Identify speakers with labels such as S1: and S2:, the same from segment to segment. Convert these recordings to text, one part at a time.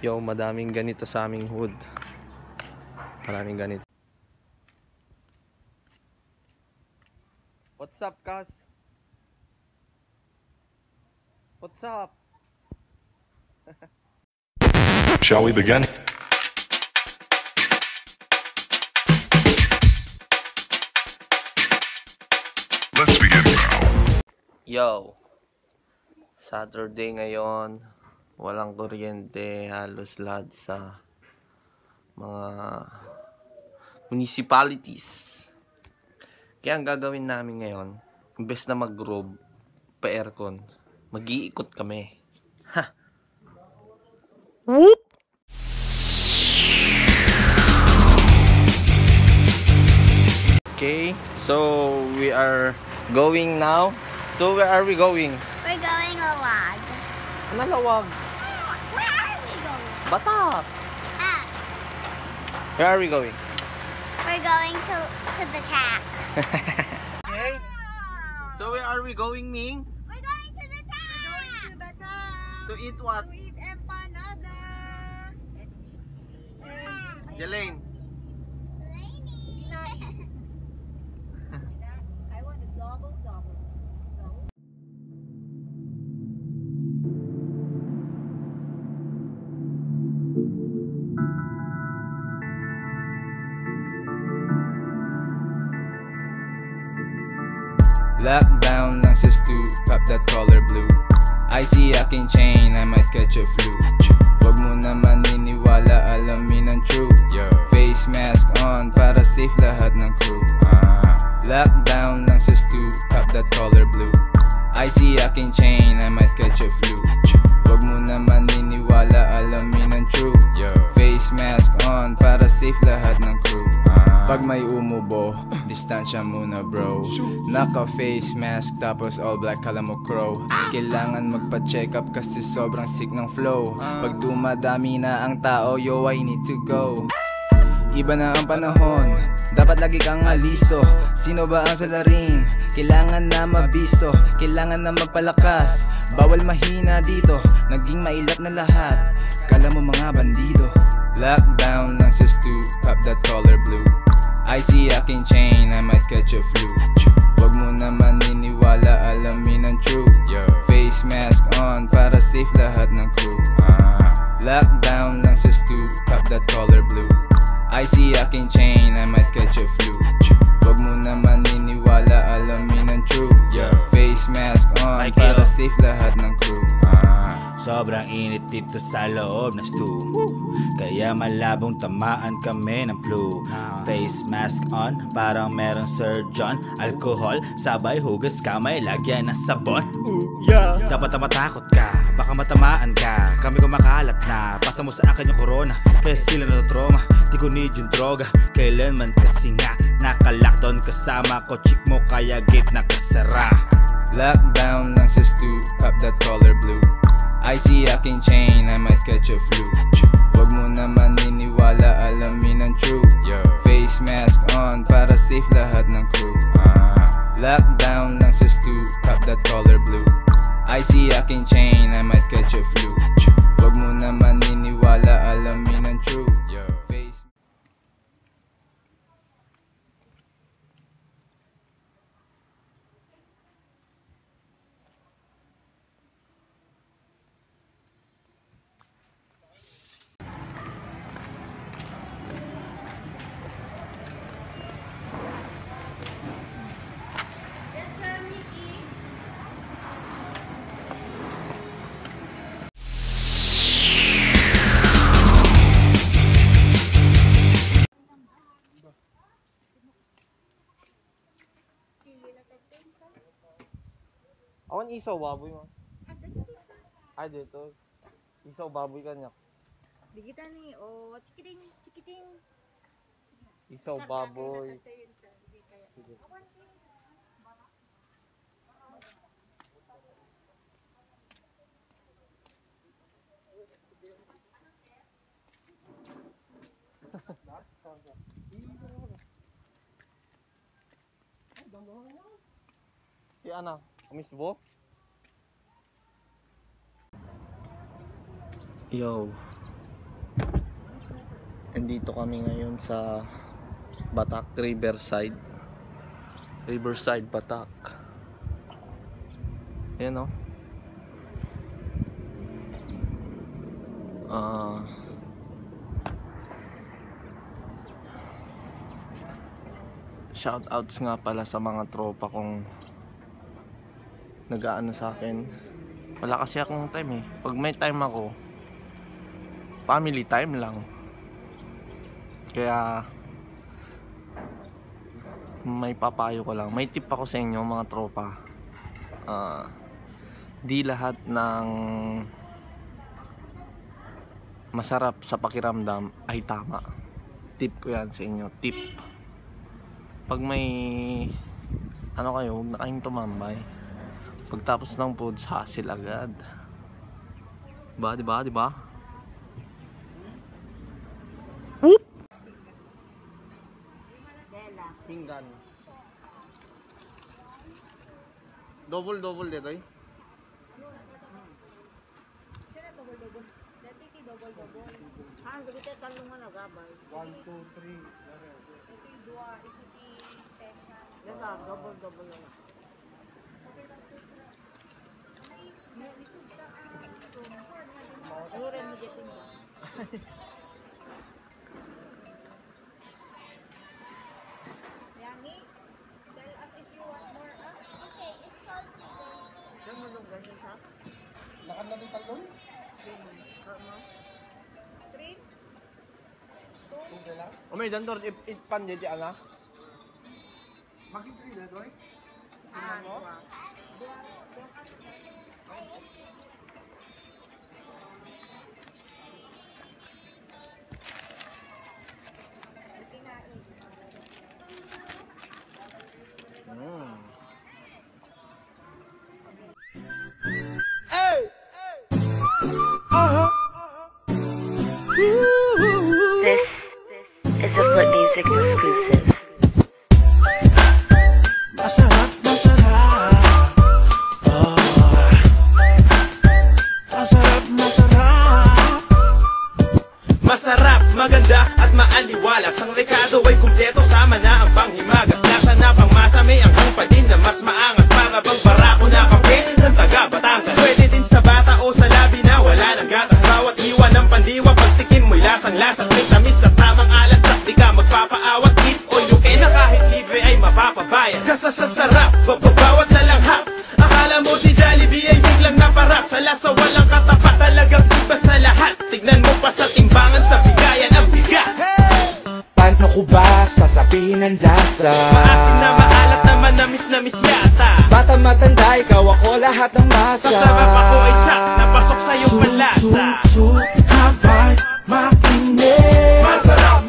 S1: Yo, madaming ganito sa aming hood. Maraming ganito. What's up, Kas? What's up?
S2: Shall we begin? Let's begin now.
S1: Yo, Saturday ngayon. Walang kuryente halos lahat sa mga municipalities. Kaya ang gagawin namin ngayon, imbes na mag-robe pa aircon, mag-iikot kami. Ha! Whoop! Okay, so we are going now to, where are we going?
S3: We're going Lawag.
S1: Ano Lawag?
S3: Where are we going?
S1: Batak!
S3: Ah,
S1: Where are we going?
S3: we're going to the track.
S1: Okay. So where are we going, Ming?
S3: We're going to the track.
S4: We're going to the town
S1: To eat what?
S4: to eat empanada.
S1: Jelaine.
S4: Nice. I want a double.
S5: Lockdown lang sa stew, pop that color blue. I see aking chain, I might catch a flu. Wag mo na maniniwala, alamin ang true. Face mask on, para safe lahat ng crew. Lockdown lang sa stew, pop that color blue. I see aking chain, I might catch a flu. Wag mo na maniniwala, alamin ang true. Face mask on, para safe lahat ng crew. Pag may umubo, distansya muna bro. Naka face mask tapos all black kala mo crow. Kailangan magpa-check up kasi sobrang sick ng flow. Pag dumadami na ang tao, yo I need to go. Iba na ang panahon, dapat lagi kang alisto. Sino ba ang salarin? Kailangan na mabisto, kailangan na magpalakas. Bawal mahina dito, naging mailap na lahat. Kala mo mga bandido. Lockdown lang sa stew, pop that color blue. I see aking chain, I might catch a flu. Wag mo na maniniwala, alamin ang true. Face mask on, para safe lahat ng crew. Lockdown lang sa stew, pop that color blue. I see aking chain, I might catch a flu. Wag mo na maniniwala, alamin ang true. Face mask on, para safe lahat ng crew. Sobrang init dito sa loob ng stew, kaya malabong tamaan kami ng flu. Face mask on, parang merong surgeon. Alcohol, sabay hugas kamay, lagyan ng sabon. Dapat na matakot ka, baka matamaan ka. Kami kumakalat na, pasa mo sa akin yung corona, kaya sila na trauma. Di ko need yung droga, kailanman kasi nga naka-lockdown kasama ko, chick mo kaya gate nakasara. Lockdown lang sa stew, pop that color blue. I see aking chain, I might catch a flu. Wag mo na maniniwala, alamin ang true. Face mask on, para safe lahat ng crew. Lockdown lang sa stew, pop that color blue. I see aking chain, I might catch a flu. Wag mo na maniniwala, alamin ang true. Face
S4: Yes, sir, Mickey.
S1: Awan isaw baboy mo. Ay dito. Isaw baboy kanya.
S4: Di kita ni, oh, chikiting.
S1: Isaw baboy. Sige. Si Ana, misbo? Yo, Andito kami ngayon sa Batak Riverside. Riverside, Batak. Ayan o. Shoutouts nga pala sa mga tropa kong nag-aano sa akin. Wala kasi akong time eh. Pag may time ako, family time lang. Kaya may papayo ko lang. May tip ako sa inyo mga tropa. Di lahat ng masarap sa pakiramdam ay tama. Tip ko yan sa inyo. Tip. Pag may ano kayo, huwag na kayong tumambay. Pagtapos ng foods, hassle agad. Diba? Whoop! Pinggan. Double dito eh.
S4: Ah, dito talong nga nagabay.
S1: 1, 2, 3.
S4: Dua, isuti special. Daga, double lang.
S3: Yummy? Tell us if you want more. Okay, it's salty.
S4: Yan mo nung ganyan ha?
S1: Lakan na din talon?
S4: Three?
S1: May dandor pan di ana.
S6: Makin 3 na doy.
S4: Ah, dua.
S7: This is a Flip Music exclusive.
S8: Masarap. Oh. Masarap, maganda at maaliwalas. Ang rekado ay kumpleto, sama na ang panghimagas. Lasa na pang masami ang hangpadin na mas maangas. Para bang barako na kape ng taga Batangas. Pwede din sa bata o sa labi na wala ng gatas. Bawat hiwa ng pandiwa, pagtikim mo'y lasang-lasang. May tamis at tamang alat, sak di ka magpapaawat. Eat all you can na kahit libre ay mapapabayad. Kasasasarap, bawat lalanghap. Akala mo si Jollibee ay biglang naparap. Sa lasa walang katapat, talagang iba sa lahat. Tignan mo pa sa timbangan, sa bigayan ang bigat.
S9: Paano ko ba sasabihin ang lasa?
S8: Maasim na maalat na manamis-namis yata.
S9: Bata matanda, ikaw ako lahat ng masa.
S8: Sa sarap ako ay tsak, napasok sa iyong panlasa.
S9: Habay, makinig.
S8: Masarap.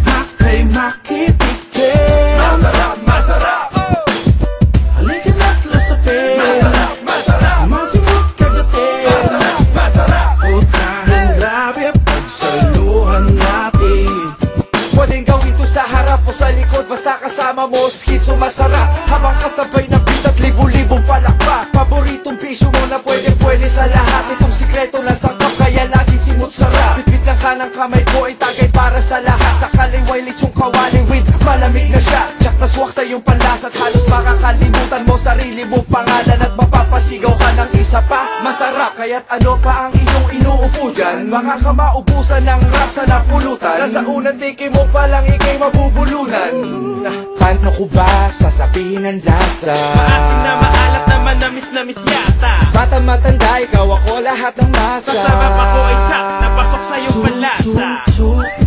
S9: Hakay makipikit.
S8: Masarap.
S9: Halika na't lasapin.
S8: Masarap.
S9: Masimot kagatin.
S8: Masarap.
S9: Putahing grabe pagsaluhan natin. Pwedeng gawin to sa harap o sa likod, basta kasama mo skitso masarap. Habang kasabay ng beat at libu-libong palakpak. Paboritong bisyo mo na pwede sa lahat. Itong sikreto na sangkap kaya lagi simot sarap. Pipit lang ka ng kamay ko ay tagay para sa lahat. Sa kaliway litsong kawali with malamig na siya. Tsak na swak sa iyong panlasa at halos makakalimutan mo sarili mo pangalan. At mapapasigaw ka ng isa pa. Masarap kaya't ano pa ang iyong inuupo dyan. Baka ka maubusan ng rap sa napulutan. Nasa unang tiki mo palang ikay mabubulunan. Paano ko ba sasabihin ang lasa?
S8: Maasim na maalat na manamis-namis yata.
S9: Bata matanda, ikaw ako lahat ng masa.
S8: Sa sarap ako ay tsak, napasok sa iyong panlasa.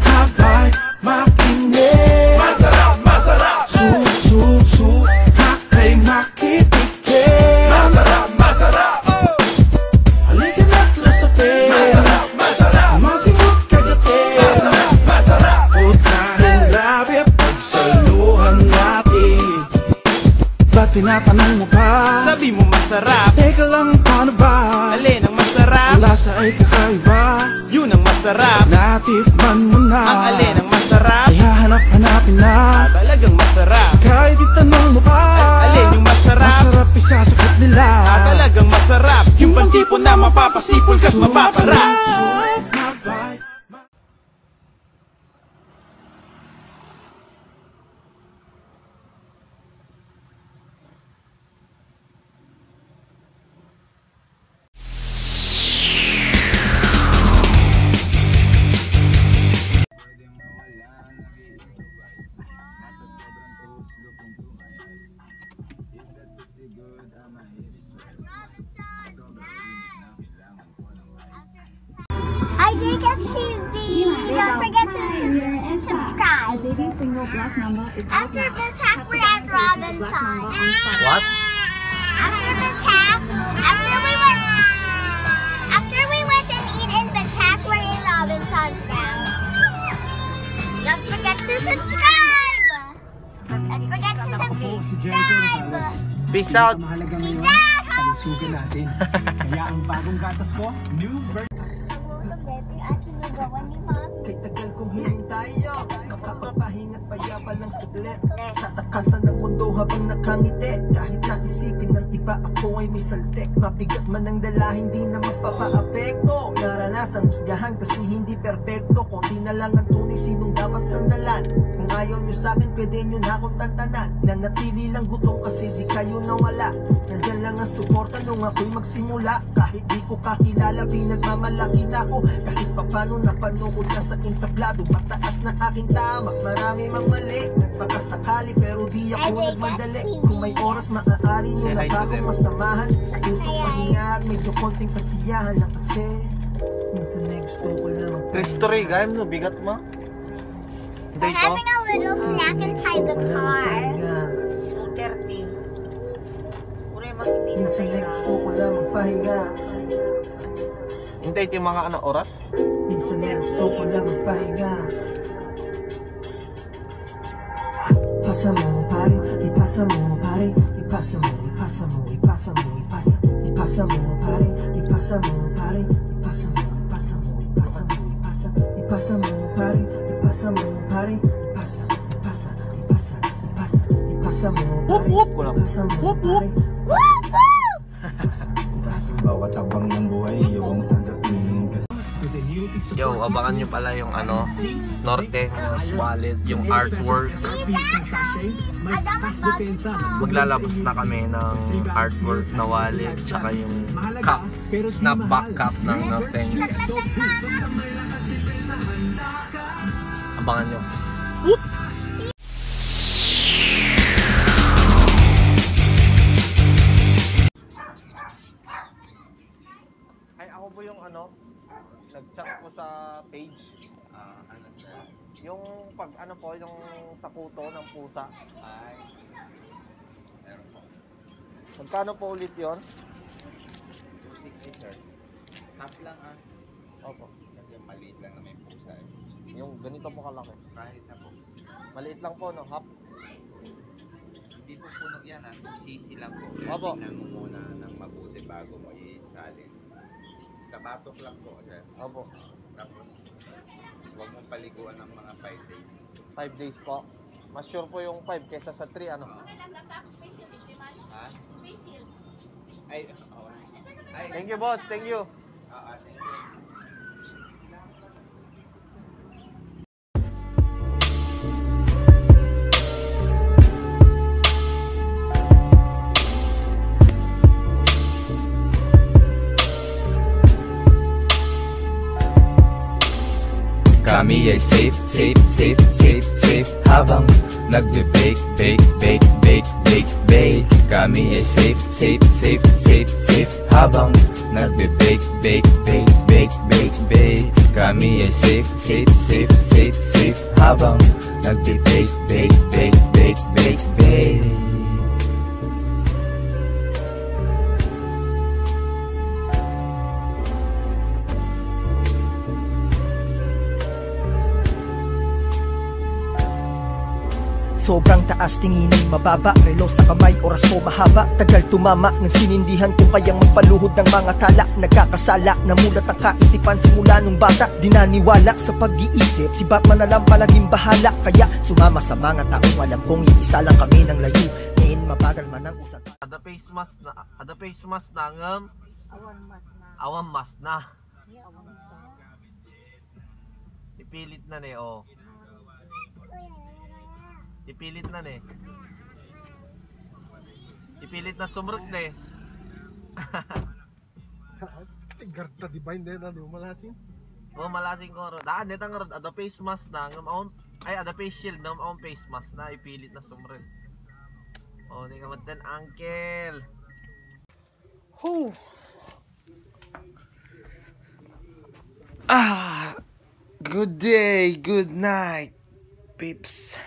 S9: Habay, makinig.
S8: Masarap.
S9: Hakay makipikit.
S8: Masarap.
S9: Halika na't lasapin.
S8: Masarap.
S9: Masimot kagatin.
S8: Masarap.
S9: Putahing grabe pagsaluhan natin. Ba't tinatanong mo pa?
S8: Sabi mo masarap.
S9: Teka lang, paano ba?
S8: Alin ang masarap?
S9: Lasa ay kakaiba.
S8: Yun ang masarap.
S9: Natikman mo na.
S8: Ang alin ang masarap?
S9: Ay hanap-hanapin na.
S8: Talagang masarap.
S9: Kahit itanong mo pa.
S8: Alin yung masarap?
S9: Masarap isasagot nila.
S8: Talagang masarap. Yung bang tipo na mapapasipol kas mapaparap.
S9: Habay,
S3: Because don't forget to subscribe. After the attack, we're at Robinson.
S1: What?
S3: After the attack, after we went and eat in Batak, we're in Robinson's now. Don't forget to subscribe. Don't forget to subscribe.
S1: Peace out.
S3: Peace out,
S6: Sugan natin. Kaya ang bagong gatas ko, new version. Kay tagal kong hinintay, makapapahinga't payapa ng saglit. Sa takasan ng mundo habang nakangiti, kahit naisipin ng iba ako ay may saltek. Mabigat man ang dala, hindi na magpapa-apekto. Naranasang husgahan kasi hindi perpekto. Konti na lang ang tunay, sinong dapat sandalan. Kung ayaw nyo sa'kin, pwede nyo na akong tantanan. Nanatili lang gutom kasi di kayo nawala. Nandyan lang ang suporta nung ako'y magsimula. Kahit di ko kakilala, pinagmamalaki na ako. Kahit papano napanood na sa entablado. Mataas na aking tamak, marami mang mali. Nagpakasakali pero di ako nagmadali. Kung may oras maaari nyo na bagong masamahan. Puso pahinga at medyo konting kasiyahan na kasi minsan ay gusto ko lang.
S1: Cristo Rey, gayam no, bigat mo.
S3: We're having a little snack inside the car.
S4: 2:30.
S6: Minsan ay gusto ko lang magpahinga.
S1: Hintay yung mga oras?
S6: Minsan ay gusto ko lang magpahinga. Ipasa mo pare, ipasa mo pare, ipasa mo, ipasa mo, ipasa mo, ipasa, ipasa mo pare, ipasa mo pare, ipasa mo, ipasa mo, ipasa mo, ipasa, ipasa mo pare, ipasa mo pare, ipasa, ipasa, ipasa, ipasa, ipasa mo pare, ipasa mo pare. Bawat abang ng buhay yung tanggapin kasi.
S1: Yo, abangan nyo pala yung Norteñas Wallet, yung artwork. Maglalabas na kami ng artwork na wallet, tsaka yung cup, snapback cup ng Norteñas. Abangan nyo. Whoop! Ay, ako po yung nag-chat po sa page. Ano sir? Yung pag po, yung sa kuto ng pusa. Ay. Meron po. Magkano po ulit yon?
S10: 260 sir. Half lang
S1: Opo.
S10: Kasi maliit lang na may pusa
S1: Yung ganito po kalaki.
S10: Kahit na po.
S1: Maliit lang po, no? Half.
S10: Hindi po puno yan 2cc lang po.
S1: Opo.
S10: Tingnan mo muna ng mabuti bago mo isalin. Sa batok lang po sir.
S1: Opo.
S10: Tapos, huwag mong paliguan ng mga 5 days.
S1: 5 days po. Mas sure po yung 5 kesa sa 3, ano?
S10: Ha? Ay, Ay,
S1: Thank you, boss. Thank you.
S10: thank you.
S5: Kami ay safe, safe, safe, safe, safe habang nagbe-bake, bake, bake, bake, bake, bake. Kami ay safe, safe, safe, safe, safe habang nagbe-bake, bake, bake, bake, bake, bake. Kami ay safe, safe, safe, safe, safe habang nagbe-bake, bake, bake, bake, bake, bake.
S11: Sobrang taas, tinginin mababa, relo sa kamay, oras ko mahaba. Tagal tumama ng sinindihan kung kayang magpaluhod ng mga tala. Nagkakasala, namulat ang kaisipan simula nung bata. Di naniwala sa pag-iisip, si Batman na lang palaging bahala. Kaya sumama sa mga taong alam kong iisa lang kami ng layo. Ngayon mabagal man ang usap.
S1: Ada face mask na ngam. Awan mas na. Ipilit na ne, oh. Ipilit na ne. Ipilit na sumrot ne.
S12: Garta di ba hindi na malasin?
S1: Oh, malasin ko ro. Daan netang ro ada face mask na ngam ay ada face shield na ngam face mask na ipilit na sumrot. Oh, ni kamatan uncle. Hu.
S13: Good day, good night, peeps.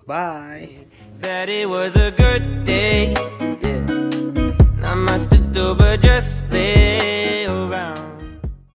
S13: Bye.
S14: That it was a good day, yeah. Not much to do but just stay around.